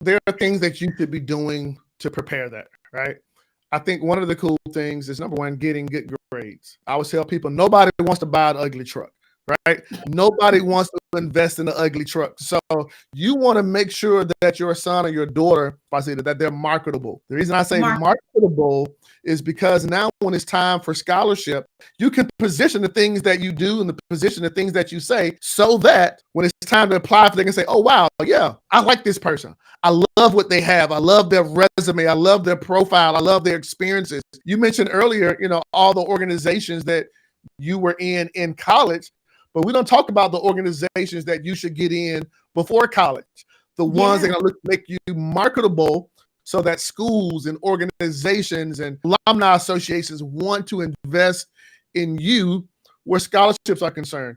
there are things that you could be doing to prepare that, right? I think one of the cool things is, number one, getting good grades. I always tell people, nobody wants to buy an ugly truck, right? Nobody wants to invest in an ugly truck. So you want to make sure that your son or your daughter, if I say that they're marketable. The reason I say marketable is because now when it's time for scholarship, you can position the things that you do and the position the things that you say so that when it's time to apply, they can say, oh, wow, yeah, I like this person. I love what they have. I love their resume. I love their profile. I love their experiences. You mentioned earlier, all the organizations that you were in college, but we don't talk about the organizations that you should get in before college, the ones that are going to make you marketable so that schools and organizations and alumni associations want to invest in you where scholarships are concerned.